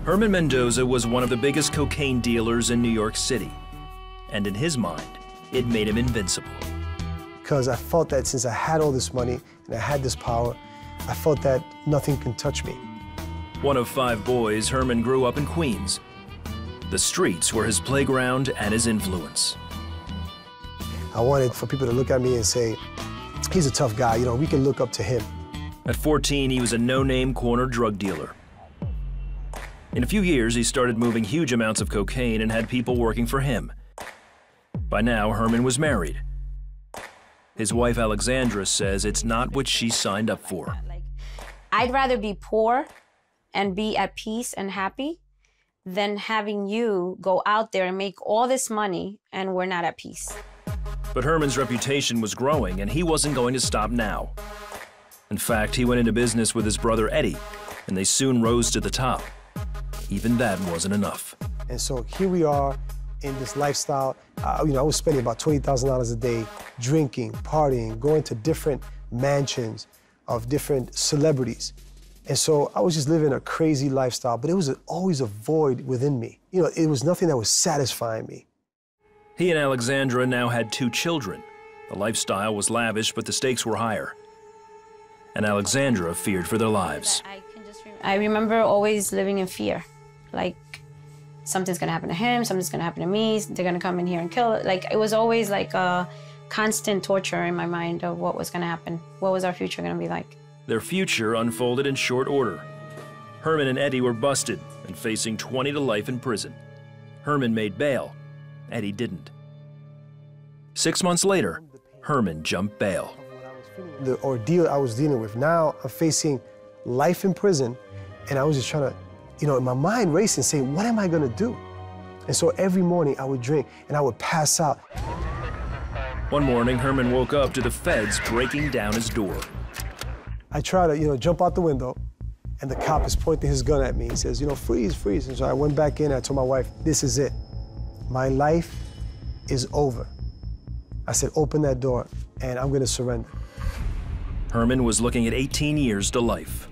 Herman Mendoza was one of the biggest cocaine dealers in New York City. And in his mind, it made him invincible. Because I felt that since I had all this money and I had this power, I felt that nothing can touch me. One of 5 boys, Herman grew up in Queens. The streets were his playground and his influence. I wanted for people to look at me and say, he's a tough guy, you know, we can look up to him. At 14, he was a no-name corner drug dealer. In a few years, he started moving huge amounts of cocaine and had people working for him. By now, Herman was married. His wife, Alexandra, says it's not what she signed up for. I'd rather be poor and be at peace and happy than having you go out there and make all this money and we're not at peace. But Herman's reputation was growing, and he wasn't going to stop now. In fact, he went into business with his brother Eddie, and they soon rose to the top. Even that wasn't enough. And so here we are in this lifestyle. I was spending about $20,000 a day drinking, partying, going to different mansions of different celebrities. And so I was just living a crazy lifestyle, but it was always a void within me. You know, it was nothing that was satisfying me. He and Alexandra now had 2 children. The lifestyle was lavish, but the stakes were higher. And Alexandra feared for their lives. I remember always living in fear. Like, something's gonna happen to him, something's gonna happen to me, they're gonna come in here and kill it. Like, it was always like a constant torture in my mind of what was gonna happen. What was our future gonna be like? Their future unfolded in short order. Herman and Eddie were busted and facing 20 to life in prison. Herman made bail. Eddie didn't. 6 months later, Herman jumped bail. The ordeal I was dealing with, now I'm facing life in prison, and I was just trying to, in my mind racing, saying, what am I gonna do? And so every morning I would drink and I would pass out. One morning, Herman woke up to the feds breaking down his door. I try to, jump out the window, and the cop is pointing his gun at me. He says, freeze, freeze. And so I went back in and I told my wife, this is it. My life is over. I said, open that door, and I'm gonna surrender. Herman was looking at 18 years to life.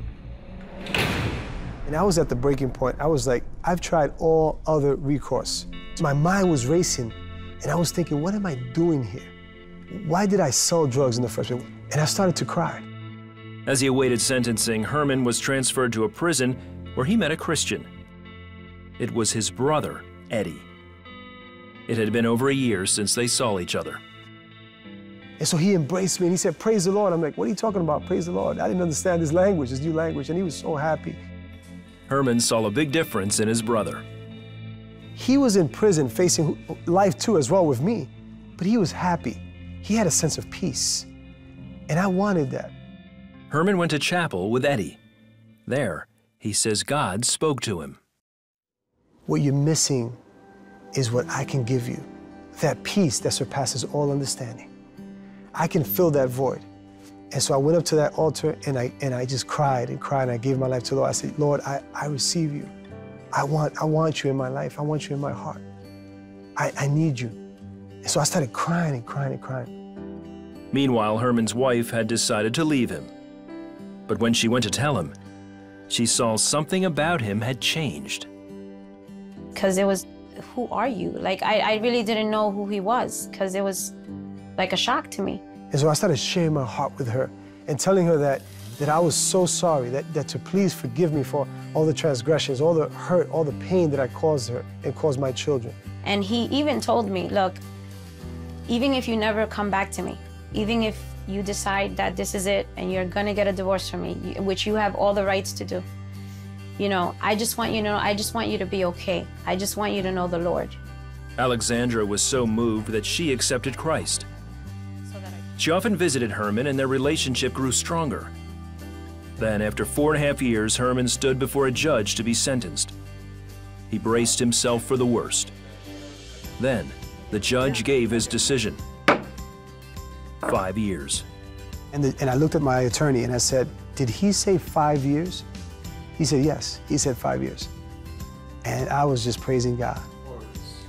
And I was at the breaking point. I was like, I've tried all other recourse. My mind was racing, and I was thinking, what am I doing here? Why did I sell drugs in the first place? And I started to cry. As he awaited sentencing, Herman was transferred to a prison where he met a Christian. It was his brother, Eddie. It had been over a year since they saw each other. And so he embraced me and he said, praise the Lord. I'm like, what are you talking about? Praise the Lord. I didn't understand his language, his new language, and he was so happy. Herman saw a big difference in his brother. He was in prison facing life too as well with me, but he was happy. He had a sense of peace, and I wanted that. Herman went to chapel with Eddie. There, he says God spoke to him. What you're missing is what I can give you, that peace that surpasses all understanding. I can fill that void. And so I went up to that altar and I just cried and cried and I gave my life to the Lord. I said, Lord, I receive you. I want you in my life. I want you in my heart. I need you. And so I started crying and crying and crying. Meanwhile, Herman's wife had decided to leave him. But when she went to tell him, she saw something about him had changed. Because it was, who are you? Like, I really didn't know who he was, because it was like a shock to me. And so I started sharing my heart with her and telling her that I was so sorry, that to please forgive me for all the transgressions, all the hurt, all the pain that I caused her and caused my children. And he even told me, look, even if you never come back to me, even if you decide that this is it and you're gonna get a divorce from me, which you have all the rights to do, I just want you to know, I just want you to be okay. I just want you to know the Lord. Alexandra was so moved that she accepted Christ. She often visited Herman and their relationship grew stronger. Then, after 4.5 years, Herman stood before a judge to be sentenced. He braced himself for the worst. Then, the judge gave his decision. 5 years. And I looked at my attorney and I said, did he say 5 years? He said, yes. He said 5 years. And I was just praising God.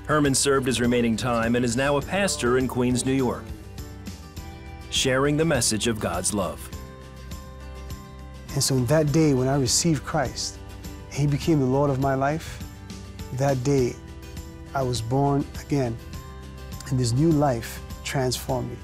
Herman served his remaining time and is now a pastor in Queens, New York, sharing the message of God's love. And so that day when I received Christ He became the Lord of my life. That day, I was born again, and this new life transformed me.